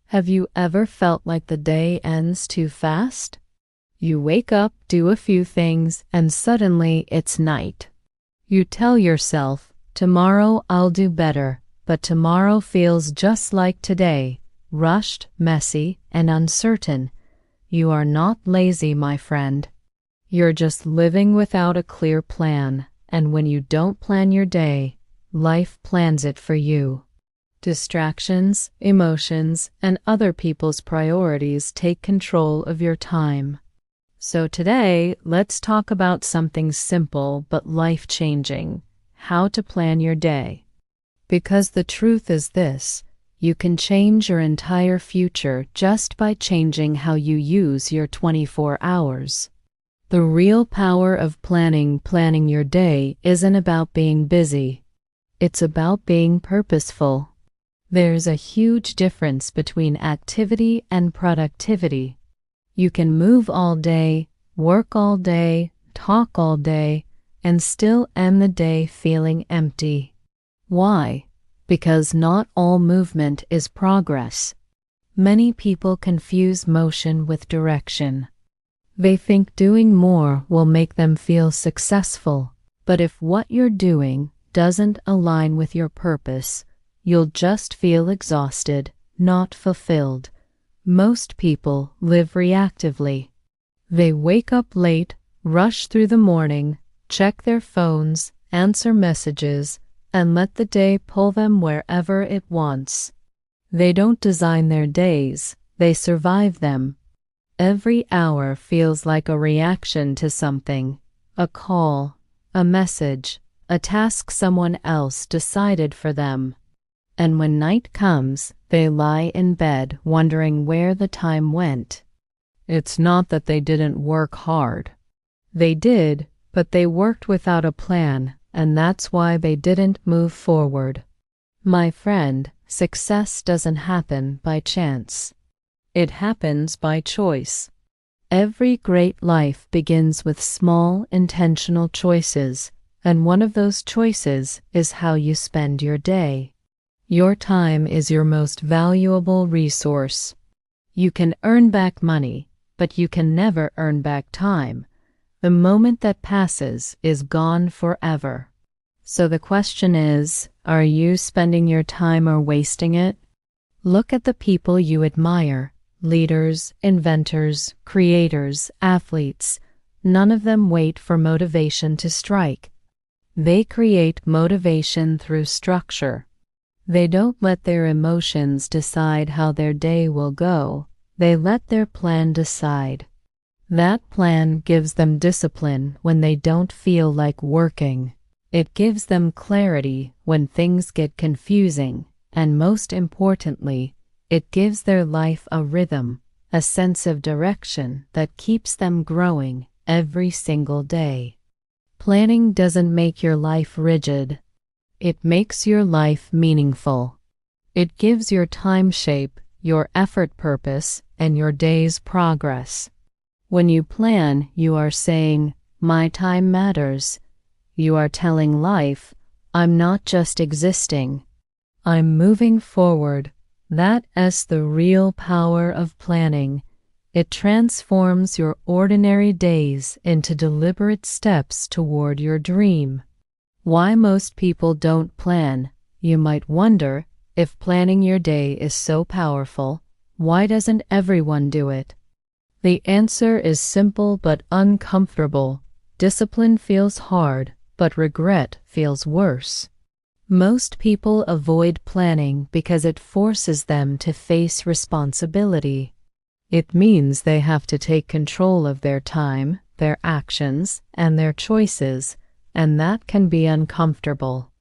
Have you ever felt like the day ends too fast? You wake up, do a few things, and suddenly it's night. You tell yourself, tomorrow I'll do better, but tomorrow feels just like today, rushed, messy, and uncertain. You are not lazy, my friend. You're just living without a clear plan, and when you don't plan your day, life plans it for you. Distractions, emotions, and other people's priorities take control of your time. So today, let's talk about something simple but life-changing: how to plan your day. Because the truth is this: you can change your entire future just by changing how you use your 24 hours. The real power of planning your day isn't about being busy. It's about being purposeful. There's a huge difference between activity and productivity. You can move all day, work all day, talk all day, and still end the day feeling empty. Why? Because not all movement is progress. Many people confuse motion with direction. They think doing more will make them feel successful, but if what you're doing doesn't align with your purpose, you'll just feel exhausted, not fulfilled. Most people live reactively. They wake up late, rush through the morning, check their phones, answer messages, and let the day pull them wherever it wants. They don't design their days, they survive them. Every hour feels like a reaction to something: a call, a message, a task someone else decided for them. And when night comes, they lie in bed wondering where the time went. It's not that they didn't work hard. They did, but they worked without a plan, and that's why they didn't move forward. My friend, success doesn't happen by chance. It happens by choice. Every great life begins with small, intentional choices, and one of those choices is how you spend your day. Your time is your most valuable resource. You can earn back money, but you can never earn back time. The moment that passes is gone forever. So the question is, are you spending your time or wasting it? Look at the people you admire: leaders, inventors, creators, athletes. None of them wait for motivation to strike. They create motivation through structure. They don't let their emotions decide how their day will go. They let their plan decide. That plan gives them discipline when they don't feel like working. It gives them clarity when things get confusing. And most importantly, it gives their life a rhythm, a sense of direction that keeps them growing every single day. Planning doesn't make your life rigid. It makes your life meaningful. It gives your time shape, your effort purpose, and your day's progress. When you plan, you are saying, "My time matters." You are telling life, "I'm not just existing. I'm moving forward." That is the real power of planning. It transforms your ordinary days into deliberate steps toward your dream. Why most people don't plan? You might wonder, if planning your day is so powerful, why doesn't everyone do it? The answer is simple but uncomfortable. Discipline feels hard, but regret feels worse. Most people avoid planning because it forces them to face responsibility. It means they have to take control of their time, their actions, and their choices, and that can be uncomfortable.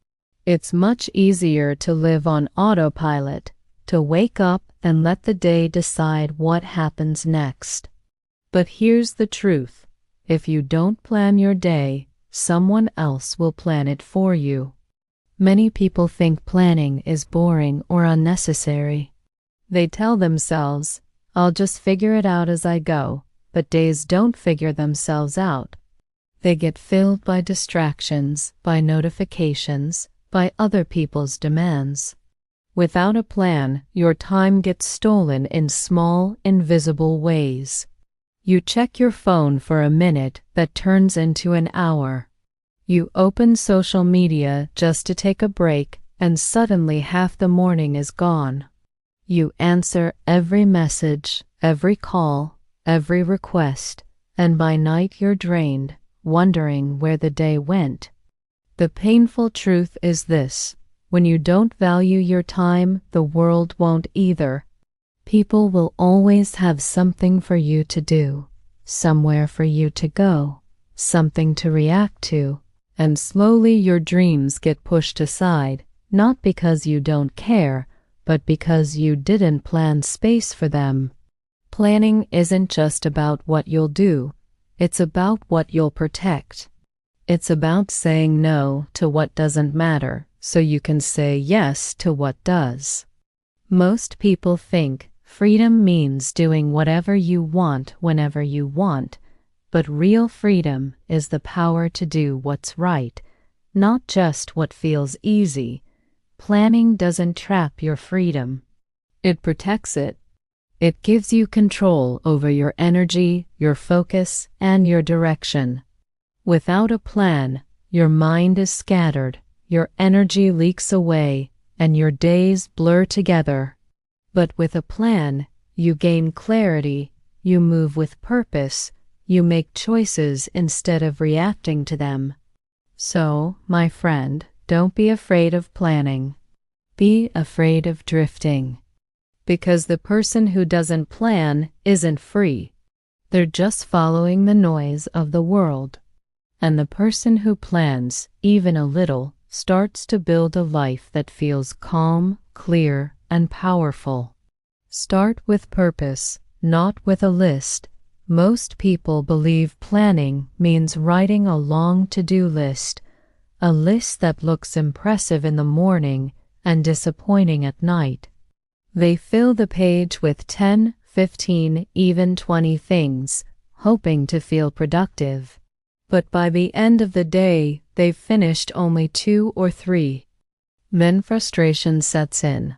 It's much easier to live on autopilot, to wake up and let the day decide what happens next. But here's the truth: if you don't plan your day, someone else will plan it for you. Many people think planning is boring or unnecessary. They tell themselves, "I'll just figure it out as I go," but days don't figure themselves out. They get filled by distractions, by notifications, by other people's demands. Without a plan, your time gets stolen in small, invisible ways. You check your phone for a minute that turns into an hour. You open social media just to take a break, and suddenly half the morning is gone. You answer every message, every call, every request, and by night you're drained, wondering where the day went. The painful truth is this: when you don't value your time, the world won't either. People will always have something for you to do, somewhere for you to go, something to react to, and slowly your dreams get pushed aside, not because you don't care, but because you didn't plan space for them. Planning isn't just about what you'll do, it's about what you'll protect. It's about saying no to what doesn't matter so you can say yes to what does. Most people think freedom means doing whatever you want whenever you want, but real freedom is the power to do what's right, not just what feels easy. Planning doesn't trap your freedom. It protects it. It gives you control over your energy, your focus, and your direction. Without a plan, your mind is scattered, your energy leaks away, and your days blur together. But with a plan, you gain clarity, you move with purpose, you make choices instead of reacting to them. So, my friend, don't be afraid of planning. Be afraid of drifting. Because the person who doesn't plan isn't free. They're just following the noise of the world. And the person who plans, even a little, starts to build a life that feels calm, clear, and powerful. Start with purpose, not with a list. Most people believe planning means writing a long to-do list, a list that looks impressive in the morning and disappointing at night. They fill the page with 10, 15, even 20 things, hoping to feel productive. But by the end of the day, they've finished only 2 or 3. Then frustration sets in.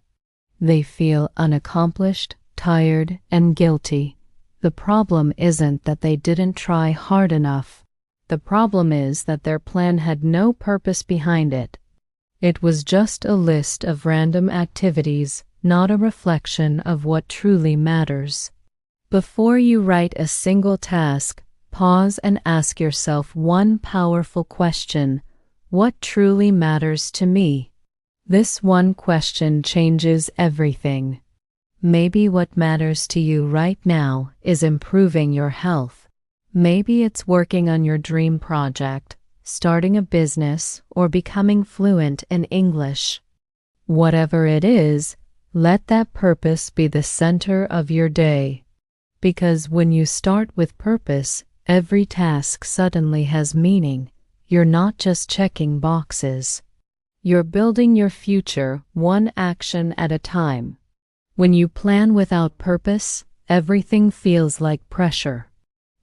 They feel unaccomplished, tired, and guilty. The problem isn't that they didn't try hard enough. The problem is that their plan had no purpose behind it. It was just a list of random activities, not a reflection of what truly matters. Before you write a single task, pause and ask yourself one powerful question: what truly matters to me? This one question changes everything. Maybe what matters to you right now is improving your health. Maybe it's working on your dream project, starting a business, or becoming fluent in English. Whatever it is, let that purpose be the center of your day. Because when you start with purpose, every task suddenly has meaning. You're not just checking boxes. You're building your future one action at a time. When you plan without purpose, everything feels like pressure.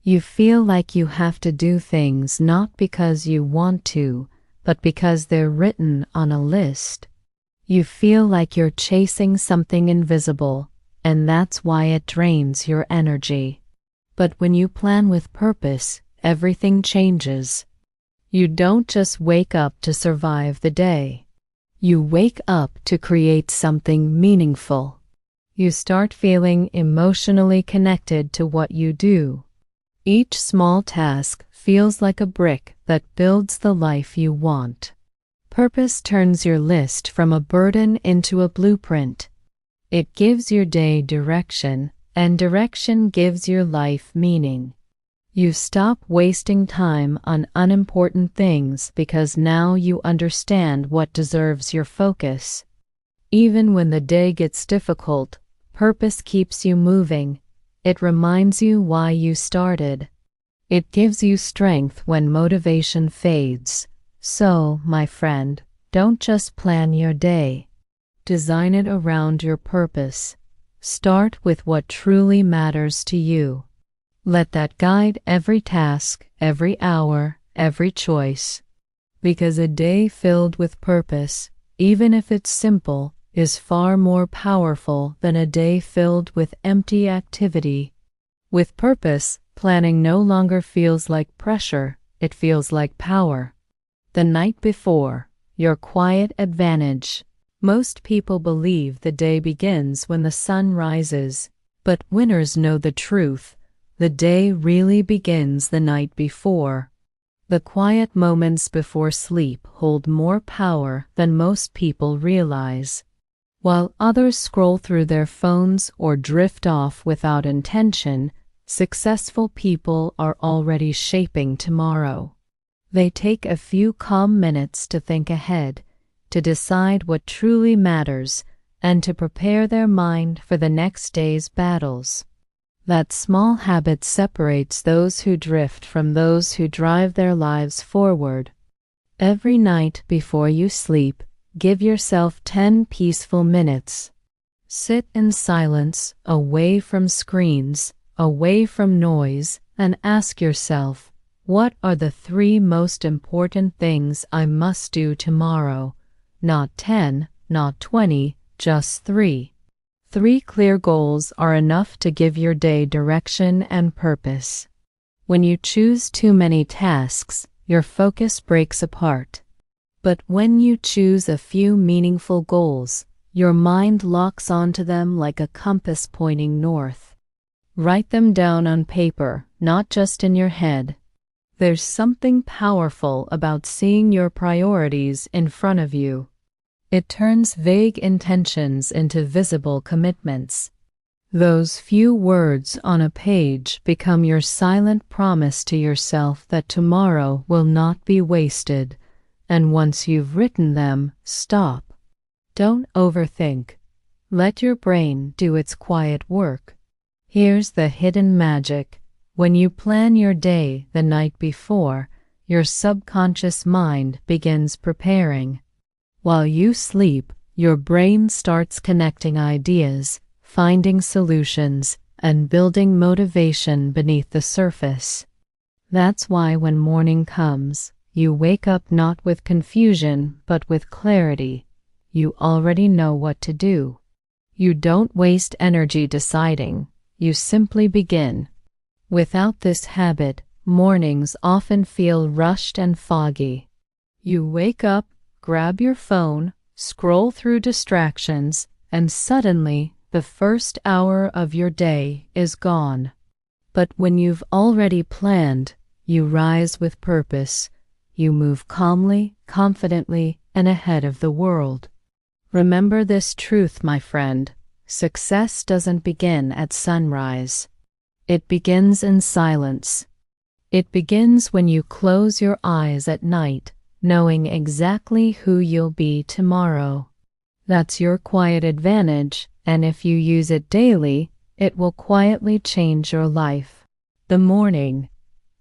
You feel like you have to do things not because you want to, but because they're written on a list. You feel like you're chasing something invisible, and that's why it drains your energy. But when you plan with purpose, everything changes. You don't just wake up to survive the day. You wake up to create something meaningful. You start feeling emotionally connected to what you do. Each small task feels like a brick that builds the life you want. Purpose turns your list from a burden into a blueprint. It gives your day direction, and direction gives your life meaning. You stop wasting time on unimportant things because now you understand what deserves your focus. Even when the day gets difficult, purpose keeps you moving. It reminds you why you started. It gives you strength when motivation fades. So, my friend, don't just plan your day. Design it around your purpose. Start with what truly matters to you. Let that guide every task, every hour, every choice. Because a day filled with purpose, even if it's simple, is far more powerful than a day filled with empty activity. With purpose, planning no longer feels like pressure, it feels like power. The night before, your quiet advantage. Most people believe the day begins when the sun rises, but winners know the truth. The day really begins the night before. The quiet moments before sleep hold more power than most people realize. While others scroll through their phones or drift off without intention, successful people are already shaping tomorrow. They take a few calm minutes to think ahead, to decide what truly matters, and to prepare their mind for the next day's battles. That small habit separates those who drift from those who drive their lives forward. Every night before you sleep, give yourself 10 peaceful minutes. Sit in silence, away from screens, away from noise, and ask yourself, what are the 3 most important things I must do tomorrow? Not 10, not 20, just 3. 3 clear goals are enough to give your day direction and purpose. When you choose too many tasks, your focus breaks apart. But when you choose a few meaningful goals, your mind locks onto them like a compass pointing north. Write them down on paper, not just in your head. There's something powerful about seeing your priorities in front of you. It turns vague intentions into visible commitments. Those few words on a page become your silent promise to yourself that tomorrow will not be wasted. And once you've written them, stop. Don't overthink. Let your brain do its quiet work. Here's the hidden magic. When you plan your day the night before, your subconscious mind begins preparing. While you sleep, your brain starts connecting ideas, finding solutions, and building motivation beneath the surface. That's why when morning comes, you wake up not with confusion, but with clarity. You already know what to do. You don't waste energy deciding. You simply begin. Without this habit, mornings often feel rushed and foggy. You wake up, grab your phone, scroll through distractions, and suddenly the first hour of your day is gone. But when you've already planned, you rise with purpose. You move calmly, confidently, and ahead of the world. Remember this truth, my friend. Success doesn't begin at sunrise. It begins in silence. It begins when you close your eyes at night, knowing exactly who you'll be tomorrow. That's your quiet advantage, and if you use it daily, it will quietly change your life. The morning.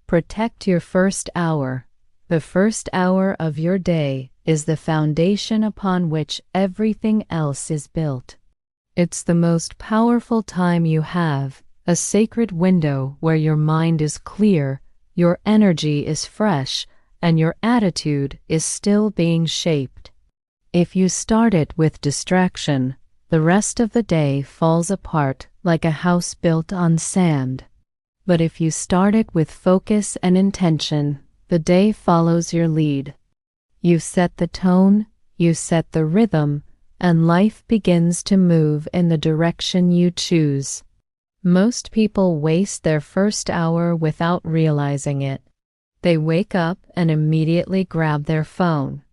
Protect your first hour. The first hour of your day is the foundation upon which everything else is built. It's the most powerful time you have, a sacred window where your mind is clear, your energy is fresh, and your attitude is still being shaped. If you start it with distraction, the rest of the day falls apart like a house built on sand. But if you start it with focus and intention, the day follows your lead. You set the tone, you set the rhythm, and life begins to move in the direction you choose. Most people waste their first hour without realizing it. They wake up and immediately grab their phone.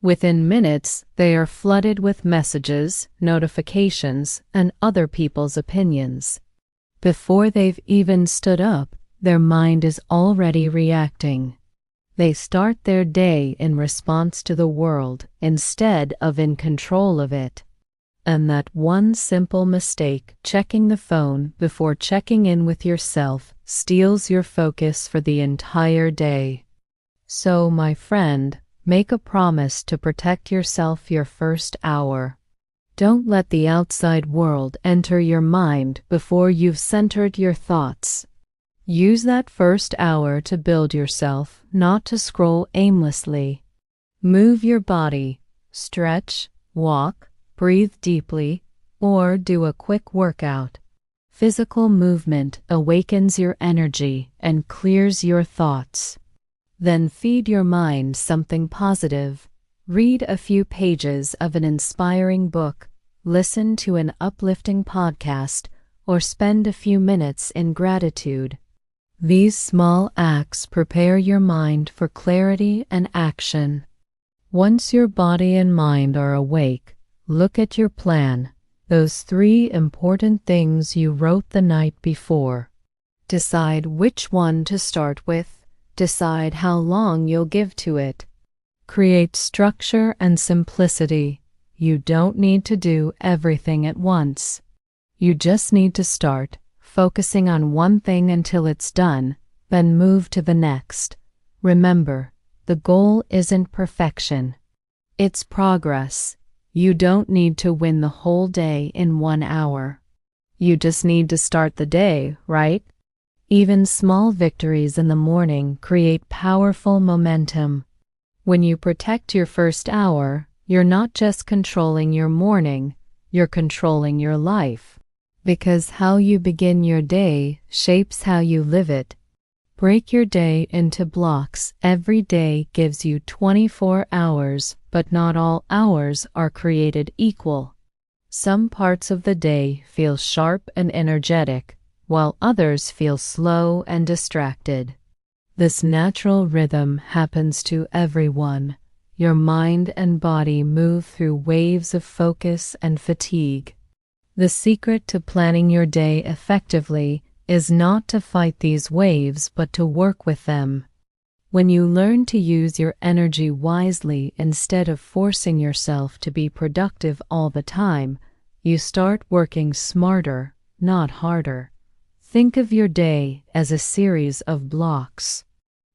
Within minutes, they are flooded with messages, notifications, and other people's opinions. Before they've even stood up, their mind is already reacting. They start their day in response to the world instead of in control of it. And that one simple mistake, checking the phone before checking in with yourself, steals your focus for the entire day. So, my friend, make a promise to protect yourself your first hour. Don't let the outside world enter your mind before you've centered your thoughts. Use that first hour to build yourself, not to scroll aimlessly. Move your body, stretch, walk, breathe deeply, or do a quick workout. Physical movement awakens your energy and clears your thoughts. Then feed your mind something positive. Read a few pages of an inspiring book, listen to an uplifting podcast, or spend a few minutes in gratitude. These small acts prepare your mind for clarity and action. Once your body and mind are awake, look at your plan, those 3 important things you wrote the night before. Decide which one to start with. Decide how long you'll give to it. Create structure and simplicity. You don't need to do everything at once. You just need to start, focusing on one thing until it's done, then move to the next. Remember, the goal isn't perfection. It's progress. You don't need to win the whole day in 1 hour. You just need to start the day, right? Even small victories in the morning create powerful momentum. When you protect your first hour, you're not just controlling your morning, you're controlling your life. Because how you begin your day shapes how you live it. Break your day into blocks. Every day gives you 24 hours, but not all hours are created equal. Some parts of the day feel sharp and energetic, while others feel slow and distracted. This natural rhythm happens to everyone. Your mind and body move through waves of focus and fatigue. The secret to planning your day effectively is not to fight these waves but to work with them. When you learn to use your energy wisely instead of forcing yourself to be productive all the time, you start working smarter, not harder. Think of your day as a series of blocks.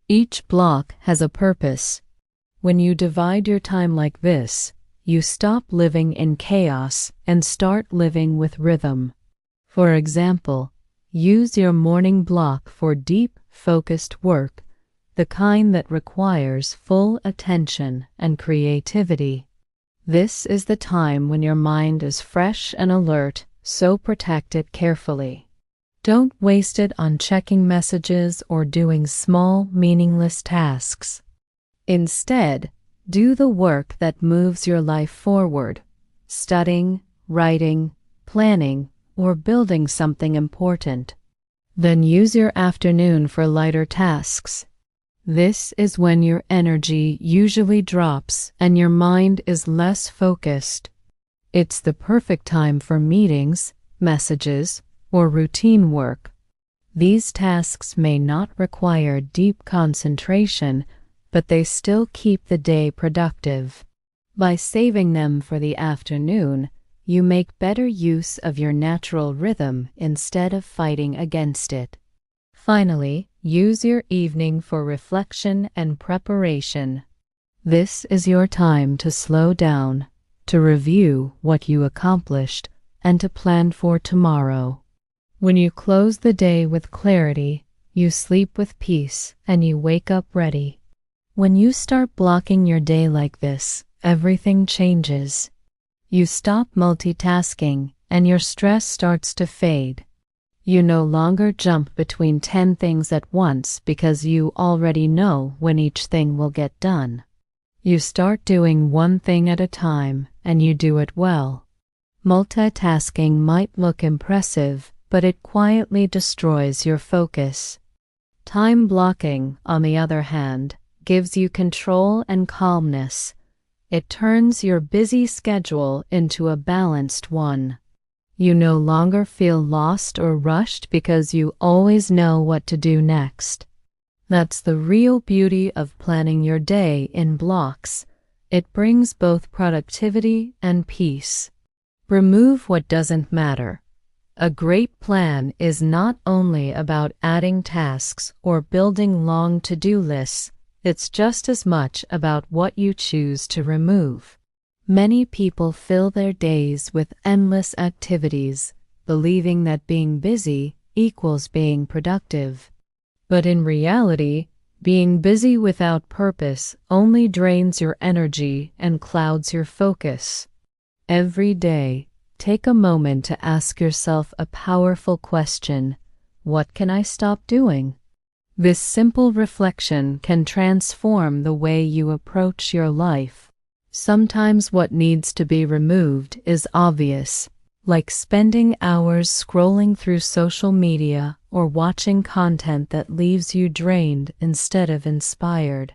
Each block has a purpose. When you divide your time like this, you stop living in chaos and start living with rhythm. For example, use your morning block for deep, focused work, the kind that requires full attention and creativity. This is the time when your mind is fresh and alert, so protect it carefully. Don't waste it on checking messages or doing small, meaningless tasks. Instead, do the work that moves your life forward, studying, writing, planning, or building something important. Then use your afternoon for lighter tasks. This is when your energy usually drops and your mind is less focused. It's the perfect time for meetings, messages, or routine work. These tasks may not require deep concentration, but they still keep the day productive. By saving them for the afternoon, you make better use of your natural rhythm instead of fighting against it. Finally, use your evening for reflection and preparation. This is your time to slow down, to review what you accomplished, and to plan for tomorrow. When you close the day with clarity, you sleep with peace, and you wake up ready. When you start blocking your day like this, everything changes. You stop multitasking, and your stress starts to fade. You no longer jump between 10 things at once because you already know when each thing will get done. You start doing one thing at a time, and you do it well. Multitasking might look impressive, but it quietly destroys your focus. Time blocking, on the other hand, gives you control and calmness. It turns your busy schedule into a balanced one. You no longer feel lost or rushed because you always know what to do next. That's the real beauty of planning your day in blocks. It brings both productivity and peace. Remove what doesn't matter. A great plan is not only about adding tasks or building long to-do lists, it's just as much about what you choose to remove. Many people fill their days with endless activities, believing that being busy equals being productive. But in reality, being busy without purpose only drains your energy and clouds your focus. Every day, take a moment to ask yourself a powerful question: what can I stop doing? This simple reflection can transform the way you approach your life. Sometimes what needs to be removed is obvious, like spending hours scrolling through social media or watching content that leaves you drained instead of inspired.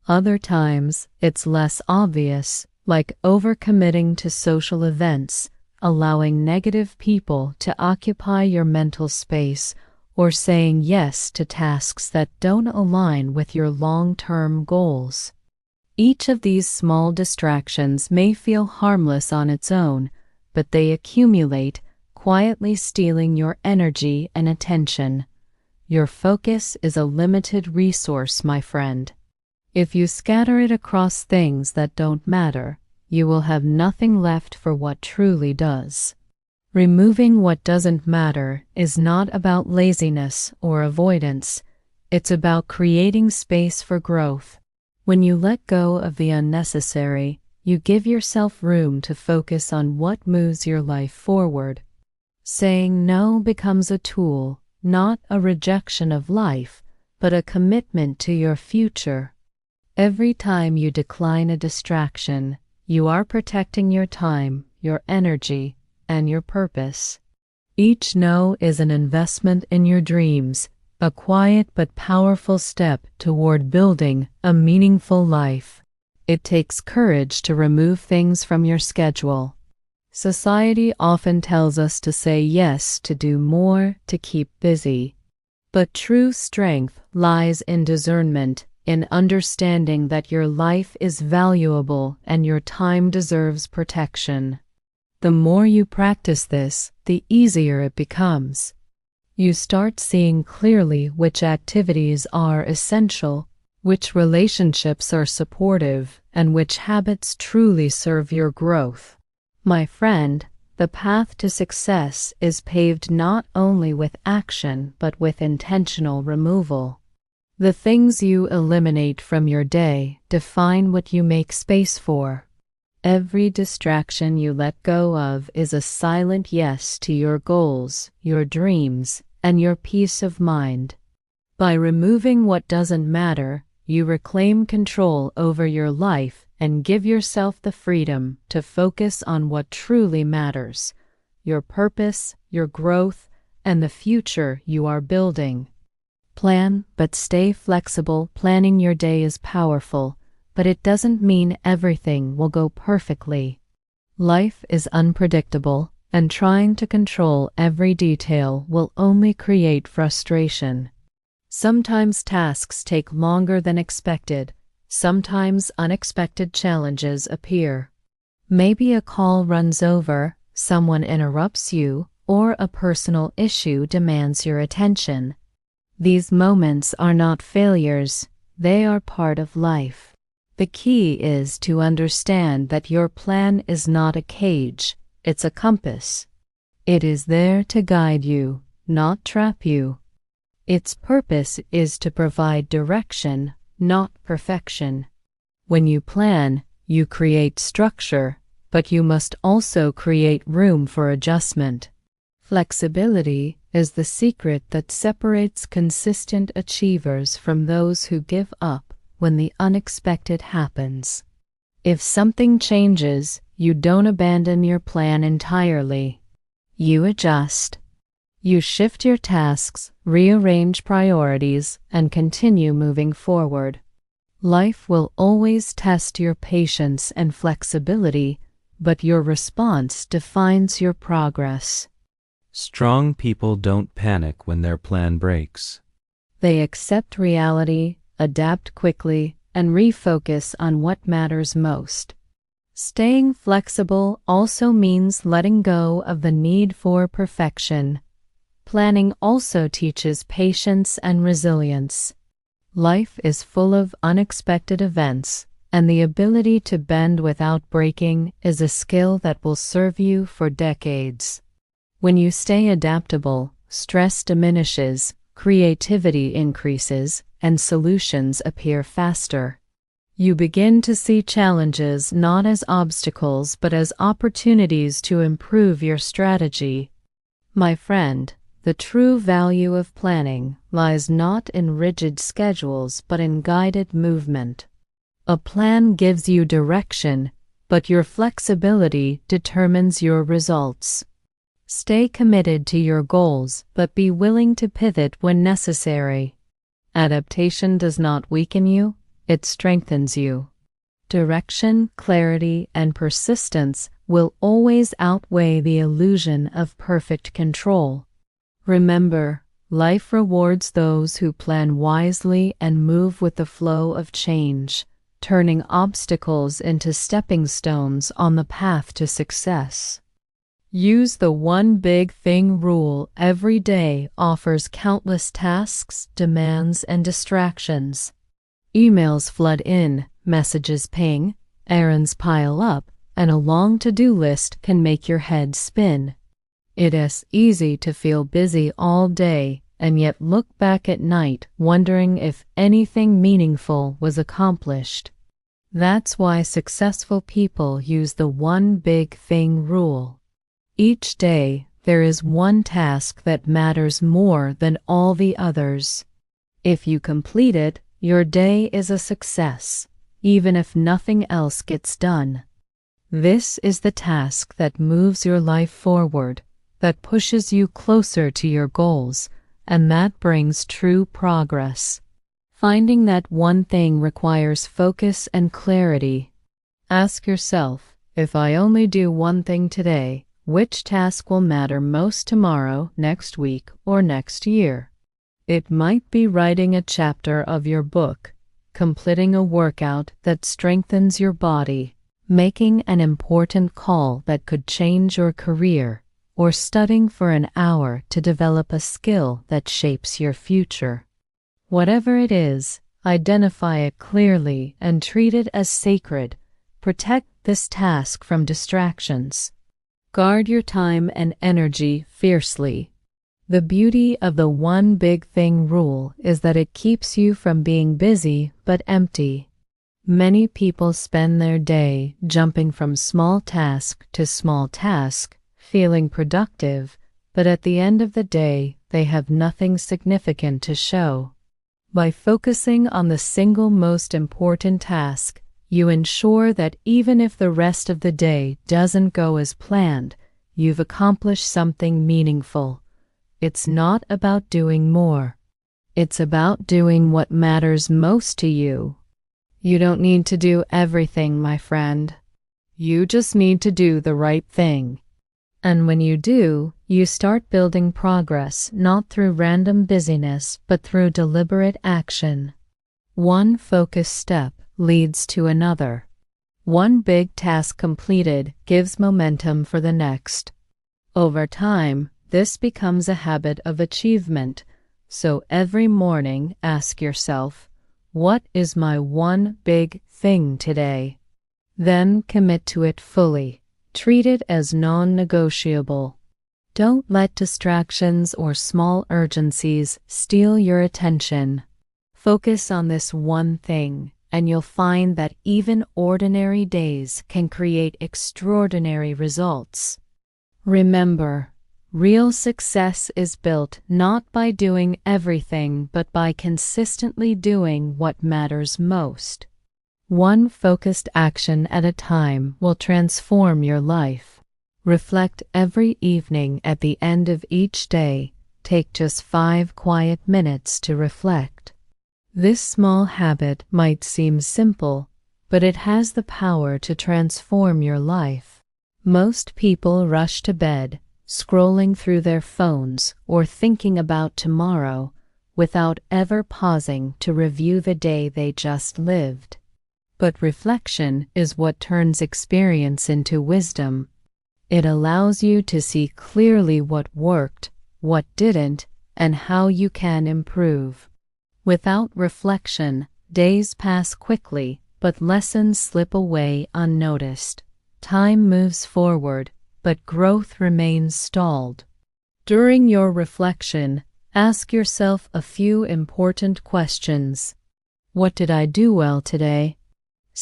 Other times, it's less obvious, like overcommitting to social events, allowing negative people to occupy your mental space, or saying yes to tasks that don't align with your long-term goals. Each of these small distractions may feel harmless on its own, but they accumulate, quietly stealing your energy and attention. Your focus is a limited resource, my friend. If you scatter it across things that don't matter, you will have nothing left for what truly does. Removing what doesn't matter is not about laziness or avoidance. It's about creating space for growth. When you let go of the unnecessary, you give yourself room to focus on what moves your life forward. Saying no becomes a tool, not a rejection of life, but a commitment to your future. Every time you decline a distraction, you are protecting your time, your energy, and your purpose. Each no is an investment in your dreams, a quiet but powerful step toward building a meaningful life. It takes courage to remove things from your schedule. Society often tells us to say yes, to do more, to keep busy. But true strength lies in discernment, in understanding that your life is valuable and your time deserves protection. The more you practice this, the easier it becomes. You start seeing clearly which activities are essential, which relationships are supportive, and which habits truly serve your growth. My friend, the path to success is paved not only with action but with intentional removal. The things you eliminate from your day define what you make space for. Every distraction you let go of is a silent yes to your goals, your dreams, and your peace of mind. By removing what doesn't matter, you reclaim control over your life and give yourself the freedom to focus on what truly matters: your purpose, your growth, and the future you are building. Plan, but stay flexible. Planning your day is powerful, but it doesn't mean everything will go perfectly. Life is unpredictable, and trying to control every detail will only create frustration. Sometimes tasks take longer than expected. Sometimes unexpected challenges appear. Maybe a call runs over, someone interrupts you, or a personal issue demands your attention. These moments are not failures, they are part of life. The key is to understand that your plan is not a cage, it's a compass. It is there to guide you, not trap you. Its purpose is to provide direction, not perfection. When you plan, you create structure, but you must also create room for adjustment. Flexibility is the secret that separates consistent achievers from those who give up when the unexpected happens. If something changes, you don't abandon your plan entirely. You adjust. You shift your tasks, rearrange priorities, and continue moving forward. Life will always test your patience and flexibility, but your response defines your progress. Strong people don't panic when their plan breaks. They accept reality, adapt quickly, and refocus on what matters most. Staying flexible also means letting go of the need for perfection. Planning also teaches patience and resilience. Life is full of unexpected events, and the ability to bend without breaking is a skill that will serve you for decades. When you stay adaptable, stress diminishes, creativity increases, and solutions appear faster. You begin to see challenges not as obstacles but as opportunities to improve your strategy. My friend, the true value of planning lies not in rigid schedules but in guided movement. A plan gives you direction, but your flexibility determines your results. Stay committed to your goals, but be willing to pivot when necessary. Adaptation does not weaken you, it strengthens you. Direction, clarity, and persistence will always outweigh the illusion of perfect control. Remember, life rewards those who plan wisely and move with the flow of change, turning obstacles into stepping stones on the path to success. Use the one big thing rule. Every day offers countless tasks, demands, and distractions. Emails flood in, messages ping, errands pile up, and a long to-do list can make your head spin. It is easy to feel busy all day and yet look back at night wondering if anything meaningful was accomplished. That's why successful people use the one big thing rule. Each day, there is one task that matters more than all the others. If you complete it, your day is a success, even if nothing else gets done. This is the task that moves your life forward, that pushes you closer to your goals, and that brings true progress. Finding that one thing requires focus and clarity. Ask yourself, if I only do one thing today, which task will matter most tomorrow, next week, or next year? It might be writing a chapter of your book, completing a workout that strengthens your body, making an important call that could change your career, or studying for an hour to develop a skill that shapes your future. Whatever it is, identify it clearly and treat it as sacred. Protect this task from distractions. Guard your time and energy fiercely. The beauty of the one big thing rule is that it keeps you from being busy but empty. Many people spend their day jumping from small task to small task, feeling productive, but at the end of the day, they have nothing significant to show. By focusing on the single most important task, you ensure that even if the rest of the day doesn't go as planned, you've accomplished something meaningful. It's not about doing more. It's about doing what matters most to you. You don't need to do everything, my friend. You just need to do the right thing. And when you do, you start building progress not through random busyness but through deliberate action. One focused step leads to another. One big task completed gives momentum for the next. Over time, this becomes a habit of achievement. So every morning, ask yourself, what is my one big thing today? Then commit to it fully. Treat it as non-negotiable. Don't let distractions or small urgencies steal your attention. Focus on this one thing, and you'll find that even ordinary days can create extraordinary results. Remember, real success is built not by doing everything but by consistently doing what matters most. One focused action at a time will transform your life. Reflect every evening at the end of each day. Take just 5 quiet minutes to reflect. This small habit might seem simple, but it has the power to transform your life. Most people rush to bed, scrolling through their phones or thinking about tomorrow, without ever pausing to review the day they just lived. But reflection is what turns experience into wisdom. It allows you to see clearly what worked, what didn't, and how you can improve. Without reflection, days pass quickly, but lessons slip away unnoticed. Time moves forward, but growth remains stalled. During your reflection, ask yourself a few important questions. What did I do well today?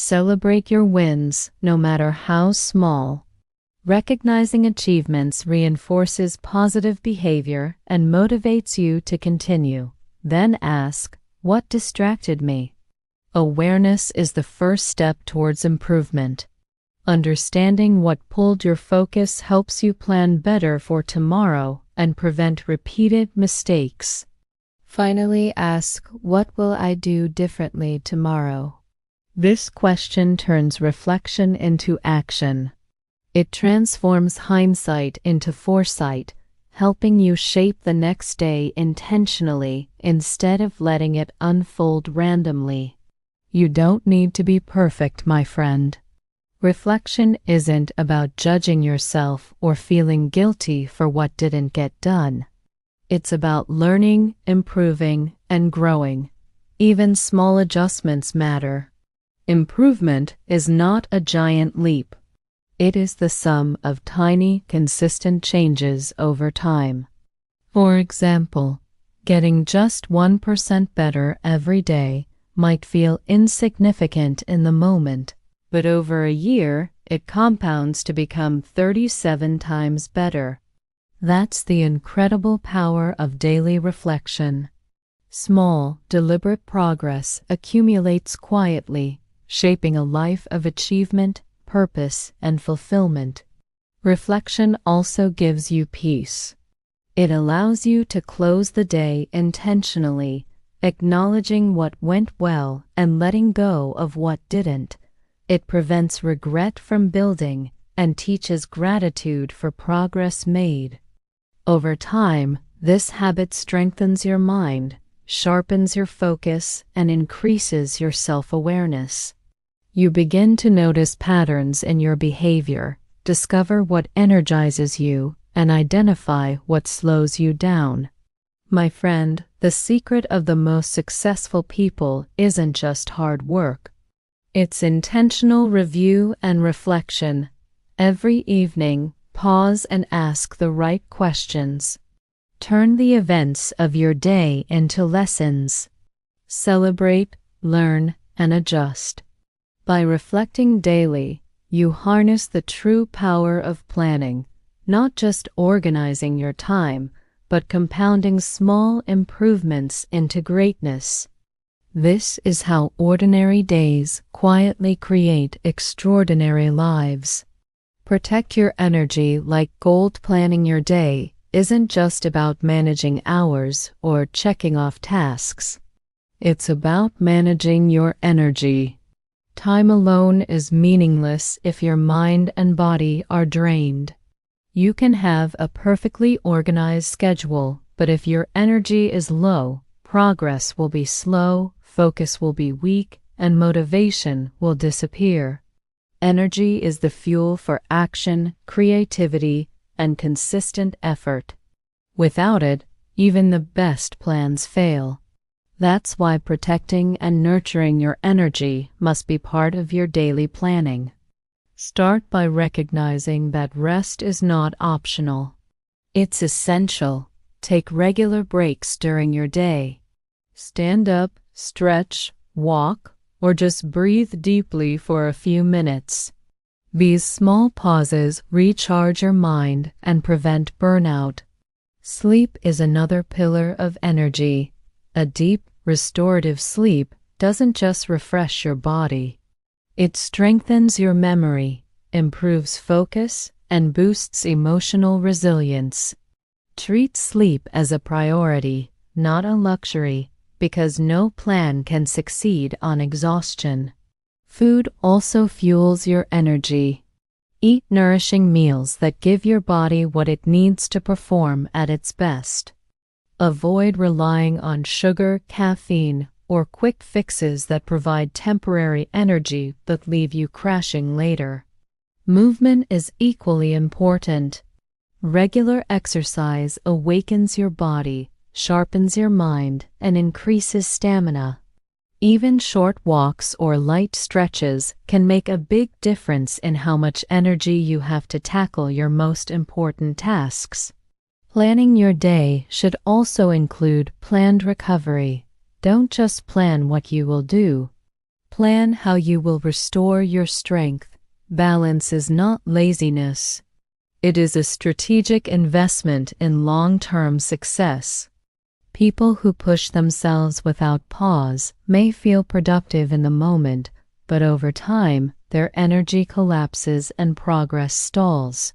Celebrate your wins, no matter how small. Recognizing achievements reinforces positive behavior and motivates you to continue. Then ask, what distracted me? Awareness is the first step towards improvement. Understanding what pulled your focus helps you plan better for tomorrow and prevent repeated mistakes. Finally, ask, what will I do differently tomorrow? This question turns reflection into action. It transforms hindsight into foresight, helping you shape the next day intentionally instead of letting it unfold randomly. You don't need to be perfect, my friend. Reflection isn't about judging yourself or feeling guilty for what didn't get done. It's about learning, improving, and growing. Even small adjustments matter. Improvement is not a giant leap. It is the sum of tiny, consistent changes over time. For example, getting just 1% better every day might feel insignificant in the moment, but over a year, it compounds to become 37 times better. That's the incredible power of daily reflection. Small, deliberate progress accumulates quietly, shaping a life of achievement, purpose, and fulfillment. Reflection also gives you peace. It allows you to close the day intentionally, acknowledging what went well and letting go of what didn't. It prevents regret from building and teaches gratitude for progress made. Over time, this habit strengthens your mind, sharpens your focus, and increases your self-awareness. You begin to notice patterns in your behavior, discover what energizes you, and identify what slows you down. My friend, the secret of the most successful people isn't just hard work. It's intentional review and reflection. Every evening, pause and ask the right questions. Turn the events of your day into lessons. Celebrate, learn, and adjust. By reflecting daily, you harness the true power of planning, not just organizing your time, but compounding small improvements into greatness. This is how ordinary days quietly create extraordinary lives. Protect your energy like gold. Planning your day isn't just about managing hours or checking off tasks. It's about managing your energy. Time alone is meaningless if your mind and body are drained. You can have a perfectly organized schedule, but if your energy is low, progress will be slow, focus will be weak, and motivation will disappear. Energy is the fuel for action, creativity, and consistent effort. Without it, even the best plans fail. That's why protecting and nurturing your energy must be part of your daily planning. Start by recognizing that rest is not optional. It's essential. Take regular breaks during your day. Stand up, stretch, walk, or just breathe deeply for a few minutes. These small pauses recharge your mind and prevent burnout. Sleep is another pillar of energy. A deep, restorative sleep doesn't just refresh your body. It strengthens your memory, improves focus, and boosts emotional resilience. Treat sleep as a priority, not a luxury, because no plan can succeed on exhaustion. Food also fuels your energy. Eat nourishing meals that give your body what it needs to perform at its best. Avoid relying on sugar, caffeine, or quick fixes that provide temporary energy but leave you crashing later. Movement is equally important. Regular exercise awakens your body, sharpens your mind, and increases stamina. Even short walks or light stretches can make a big difference in how much energy you have to tackle your most important tasks. Planning your day should also include planned recovery. Don't just plan what you will do. Plan how you will restore your strength. Balance is not laziness. It is a strategic investment in long-term success. People who push themselves without pause may feel productive in the moment, but over time, their energy collapses and progress stalls.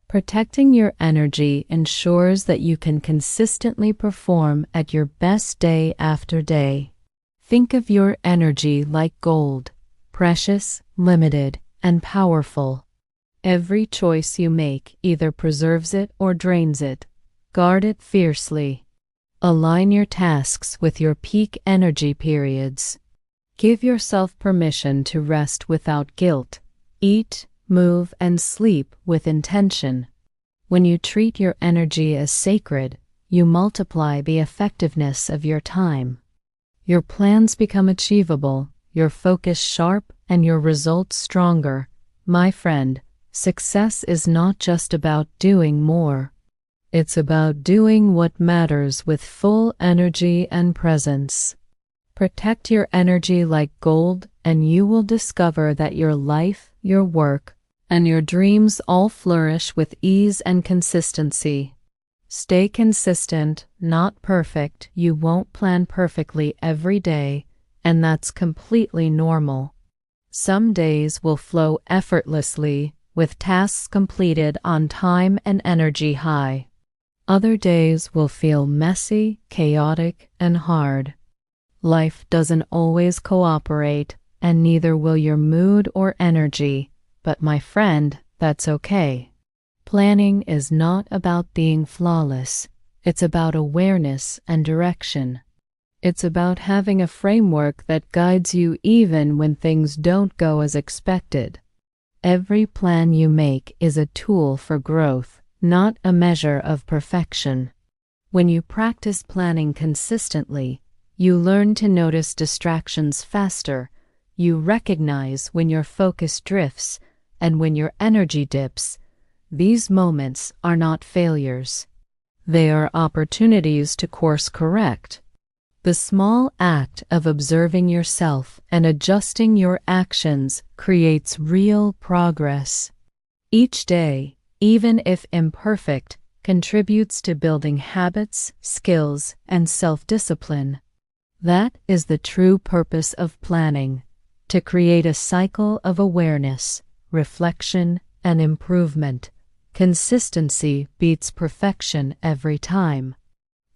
Protecting your energy ensures that you can consistently perform at your best day after day. Think of your energy like gold, precious, limited, and powerful. Every choice you make either preserves it or drains it. Guard it fiercely. Align your tasks with your peak energy periods. Give yourself permission to rest without guilt. Eat, move, and sleep with intention. When you treat your energy as sacred, you multiply the effectiveness of your time. Your plans become achievable, your focus sharp, and your results stronger. My friend, success is not just about doing more. It's about doing what matters with full energy and presence. Protect your energy like gold, and you will discover that your life, your work, and your dreams all flourish with ease and consistency. Stay consistent, not perfect. You won't plan perfectly every day, and that's completely normal. Some days will flow effortlessly, with tasks completed on time and energy high. Other days will feel messy, chaotic, and hard. Life doesn't always cooperate, and neither will your mood or energy. But my friend, that's okay. Planning is not about being flawless. It's about awareness and direction. It's about having a framework that guides you even when things don't go as expected. Every plan you make is a tool for growth, not a measure of perfection. When you practice planning consistently, you learn to notice distractions faster. You recognize when your focus drifts and when your energy dips. These moments are not failures. They are opportunities to course correct. The small act of observing yourself and adjusting your actions creates real progress. Each day, even if imperfect, contributes to building habits, skills, and self-discipline. That is the true purpose of planning, to create a cycle of awareness, reflection, and improvement. Consistency beats perfection every time.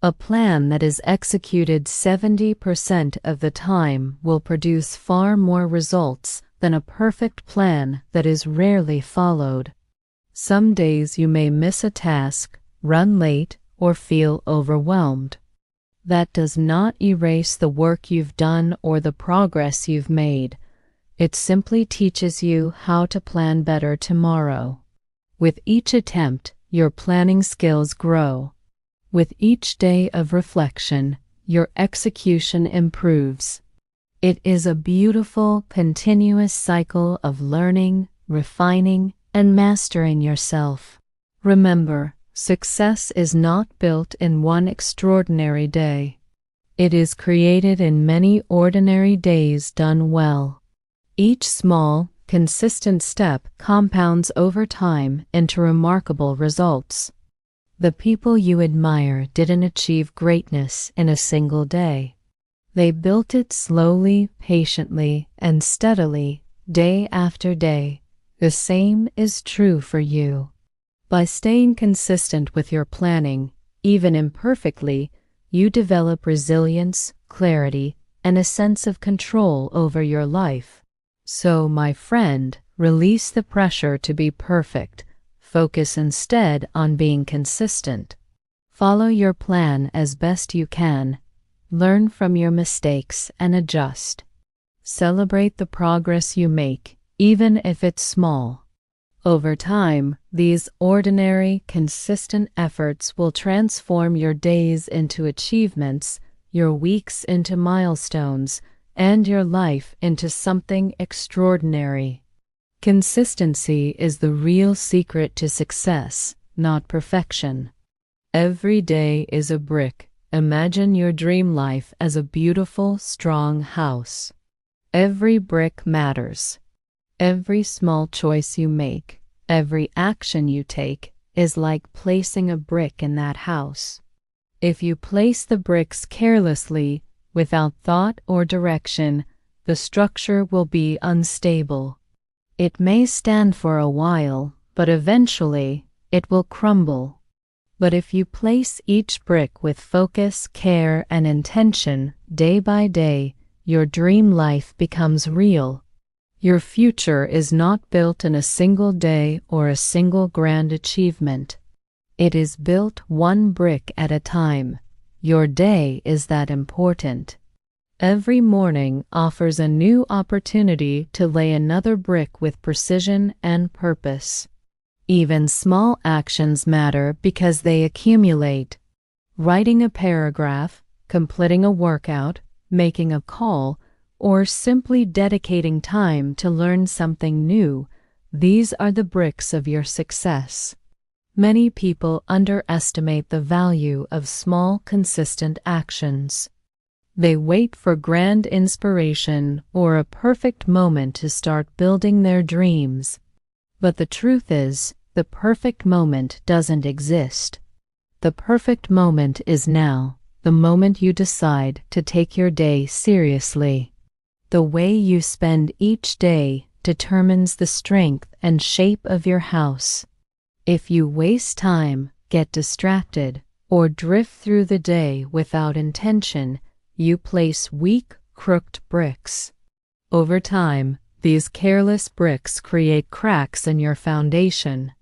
A plan that is executed 70% of the time will produce far more results than a perfect plan that is rarely followed. Some days you may miss a task, run late, or feel overwhelmed. That does not erase the work you've done or the progress you've made. It simply teaches you how to plan better tomorrow. With each attempt, your planning skills grow. With each day of reflection, your execution improves. It is a beautiful, continuous cycle of learning, refining, and mastering yourself. Remember, success is not built in one extraordinary day. It is created in many ordinary days done well. Each small, consistent step compounds over time into remarkable results. The people you admire didn't achieve greatness in a single day. They built it slowly, patiently, and steadily, day after day. The same is true for you. By staying consistent with your planning, even imperfectly, you develop resilience, clarity, and a sense of control over your life. So, my friend, release the pressure to be perfect. Focus instead on being consistent. Follow your plan as best you can. Learn from your mistakes and adjust. Celebrate the progress you make, even if it's small. Over time, these ordinary, consistent efforts will transform your days into achievements, your weeks into milestones, and your life into something extraordinary. Consistency is the real secret to success, not perfection. Every day is a brick. Imagine your dream life as a beautiful, strong house. Every brick matters. Every small choice you make, every action you take, is like placing a brick in that house. If you place the bricks carelessly, without thought or direction, the structure will be unstable. It may stand for a while, but eventually it will crumble. But if you place each brick with focus, care, and intention, day by day, your dream life becomes real. Your future is not built in a single day or a single grand achievement. It is built one brick at a time. Your day is that important. Every morning offers a new opportunity to lay another brick with precision and purpose. Even small actions matter because they accumulate. Writing a paragraph, completing a workout, making a call, or simply dedicating time to learn something new, these are the bricks of your success. Many people underestimate the value of small, consistent actions. They wait for grand inspiration or a perfect moment to start building their dreams. But the truth is, the perfect moment doesn't exist. The perfect moment is now, the moment you decide to take your day seriously. The way you spend each day determines the strength and shape of your house. If you waste time, get distracted, or drift through the day without intention, you place weak, crooked bricks. Over time, these careless bricks create cracks in your foundation.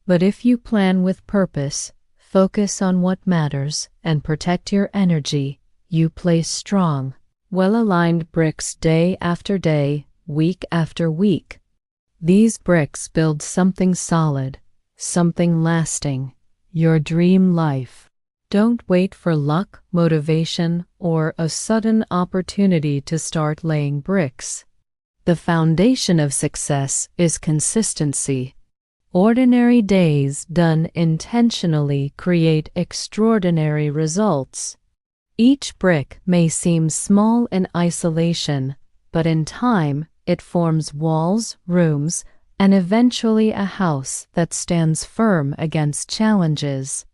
But if you plan with purpose, focus on what matters, and protect your energy, you place strong, well-aligned bricks day after day, week after week. These bricks build something solid, something lasting, your dream life. Don't wait for luck, motivation, or a sudden opportunity to start laying bricks. The foundation of success is consistency. Ordinary days done intentionally create extraordinary results. Each brick may seem small in isolation, but in time it forms walls, rooms, and eventually a house that stands firm against challenges.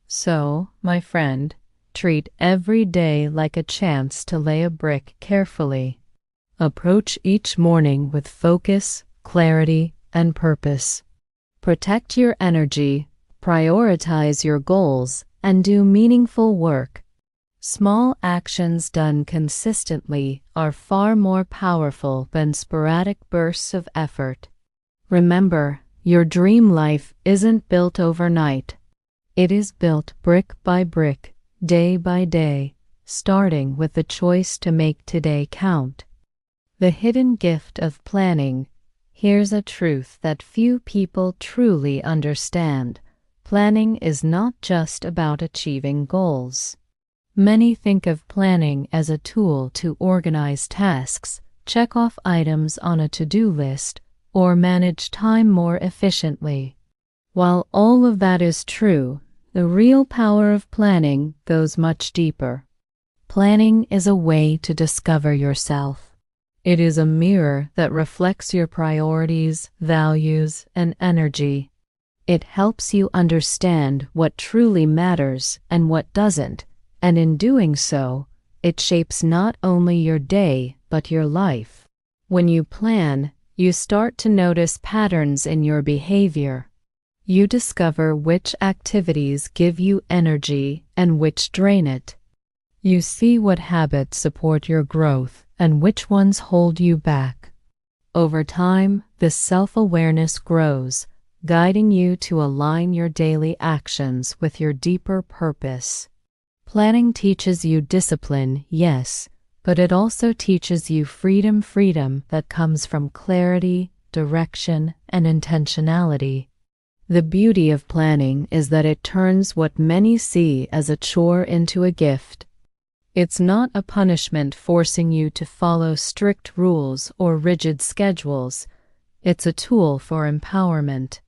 So, my friend, treat every day like a chance to lay a brick carefully. Approach each morning with focus, clarity, and purpose. Protect your energy, prioritize your goals, and do meaningful work. Small actions done consistently are far more powerful than sporadic bursts of effort. Remember, your dream life isn't built overnight. It is built brick by brick, day by day, starting with the choice to make today count. The hidden gift of planning. Here's a truth that few people truly understand. Planning is not just about achieving goals. Many think of planning as a tool to organize tasks, check off items on a to-do list, or manage time more efficiently. While all of that is true, the real power of planning goes much deeper. Planning is a way to discover yourself. It is a mirror that reflects your priorities, values, and energy. It helps you understand what truly matters and what doesn't, and in doing so, it shapes not only your day but your life. When you plan, you start to notice patterns in your behavior. You discover which activities give you energy and which drain it. You see what habits support your growth and which ones hold you back. Over time, this self-awareness grows, guiding you to align your daily actions with your deeper purpose. Planning teaches you discipline, yes, but it also teaches you freedom that comes from clarity, direction, and intentionality. The beauty of planning is that it turns what many see as a chore into a gift. It's not a punishment forcing you to follow strict rules or rigid schedules. It's a tool for empowerment.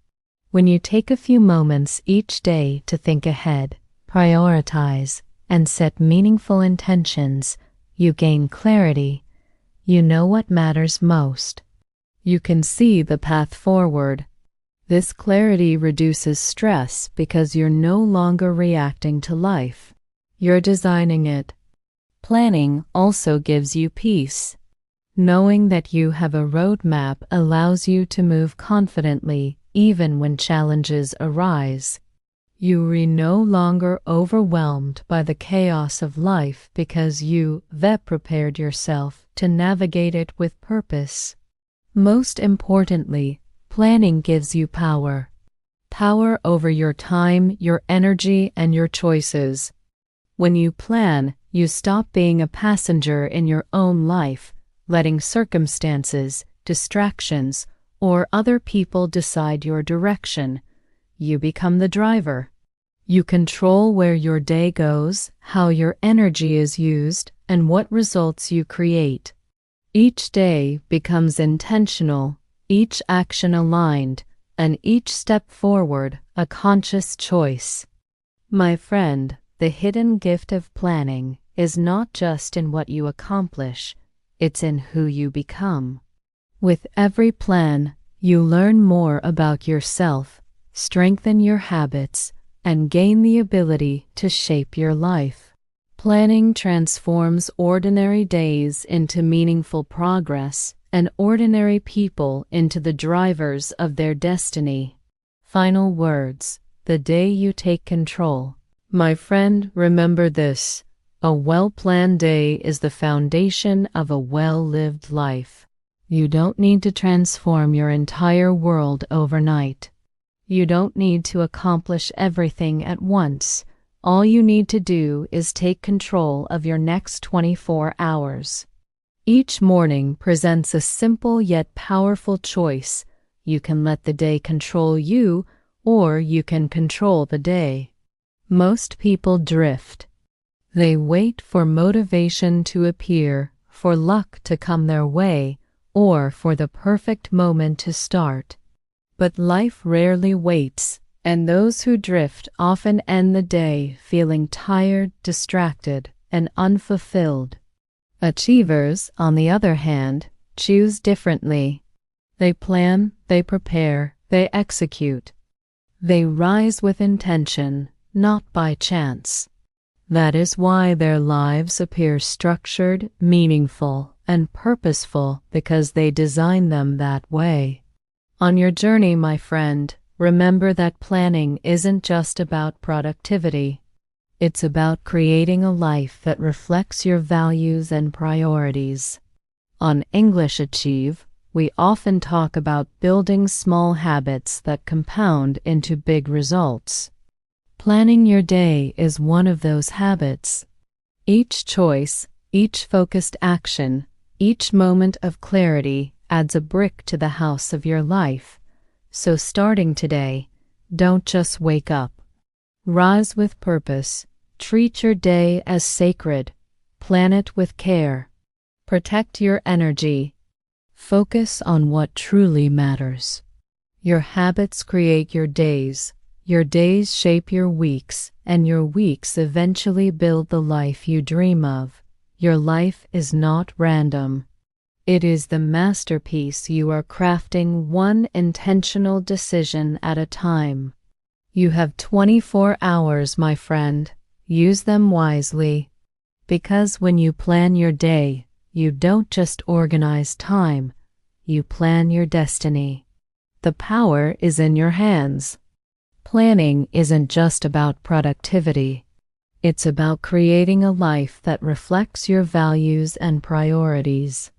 When you take a few moments each day to think ahead, prioritize, and set meaningful intentions, you gain clarity. You know what matters most. You can see the path forward. This clarity reduces stress because you're no longer reacting to life. You're designing it. Planning also gives you peace. Knowing that you have a roadmap allows you to move confidently even when challenges arise. You are no longer overwhelmed by the chaos of life because you've prepared yourself to navigate it with purpose. Most importantly, planning gives you power. Power over your time, your energy, and your choices. When you plan, you stop being a passenger in your own life, letting circumstances, distractions, or other people decide your direction. You become the driver. You control where your day goes, how your energy is used, and what results you create. Each day becomes intentional, each action aligned, and each step forward a conscious choice. My friend, the hidden gift of planning is not just in what you accomplish, it's in who you become. With every plan, you learn more about yourself, strengthen your habits, and gain the ability to shape your life. Planning transforms ordinary days into meaningful progress and ordinary people into the drivers of their destiny. Final words: the day you take control. My friend, remember this: a well-planned day is the foundation of a well-lived life. You don't need to transform your entire world overnight. You don't need to accomplish everything at once. All you need to do is take control of your next 24 hours. Each morning presents a simple yet powerful choice. You can let the day control you, or you can control the day. Most people drift. They wait for motivation to appear, for luck to come their way, or for the perfect moment to start. But life rarely waits, and those who drift often end the day feeling tired, distracted, and unfulfilled. Achievers, on the other hand, choose differently. They plan, they prepare, they execute. They rise with intention, not by chance. That is why their lives appear structured, meaningful, and purposeful, because they design them that way. On your journey, my friend, remember that planning isn't just about productivity. It's about creating a life that reflects your values and priorities. On English Achieve, we often talk about building small habits that compound into big results. Planning your day is one of those habits. Each choice, each focused action, each moment of clarity adds a brick to the house of your life. So starting today, don't just wake up. Rise with purpose. Treat your day as sacred. Plan it with care. Protect your energy. Focus on what truly matters. Your habits create your days shape your weeks, and your weeks eventually build the life you dream of. Your life is not random. It is the masterpiece you are crafting, one intentional decision at a time. You have 24 hours, my friend. Use them wisely. Because when you plan your day, you don't just organize time, you plan your destiny. The power is in your hands. Planning isn't just about productivity. It's about creating a life that reflects your values and priorities.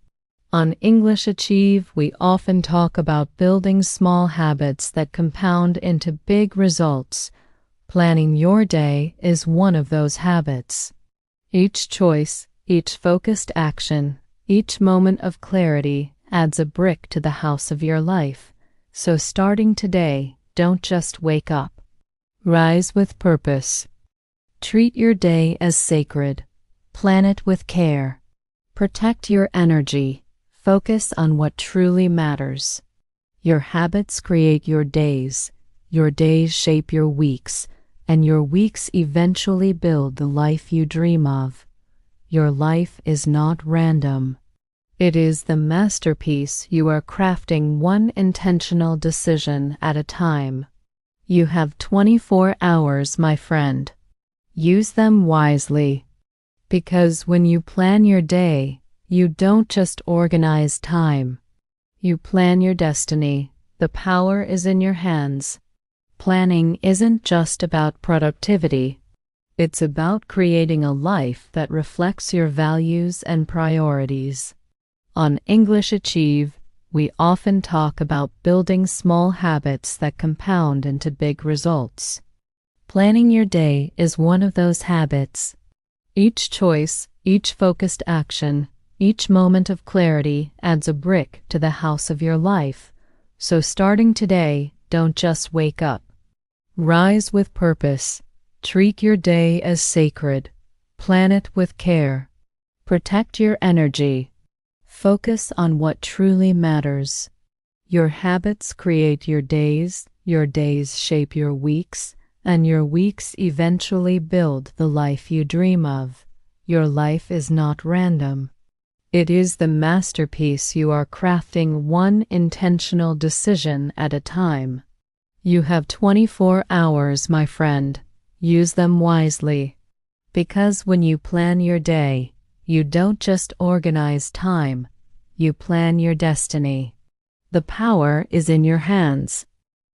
On English Achieve, we often talk about building small habits that compound into big results. Planning your day is one of those habits. Each choice, each focused action, each moment of clarity adds a brick to the house of your life. So starting today, don't just wake up. Rise with purpose. Treat your day as sacred. Plan it with care. Protect your energy. Focus on what truly matters. Your habits create your days shape your weeks, and your weeks eventually build the life you dream of. Your life is not random. It is the masterpiece you are crafting one intentional decision at a time. You have 24 hours, my friend. Use them wisely. Because when you plan your day, you don't just organize time. You plan your destiny. The power is in your hands. Planning isn't just about productivity. It's about creating a life that reflects your values and priorities. On English Achieve, we often talk about building small habits that compound into big results. Planning your day is one of those habits. Each choice, each focused action, each moment of clarity adds a brick to the house of your life. So starting today, don't just wake up. Rise with purpose. Treat your day as sacred. Plan it with care. Protect your energy. Focus on what truly matters. Your habits create your days shape your weeks, and your weeks eventually build the life you dream of. Your life is not random. It is the masterpiece you are crafting one intentional decision at a time. You have 24 hours, my friend. Use them wisely. Because when you plan your day, you don't just organize time, you plan your destiny. The power is in your hands.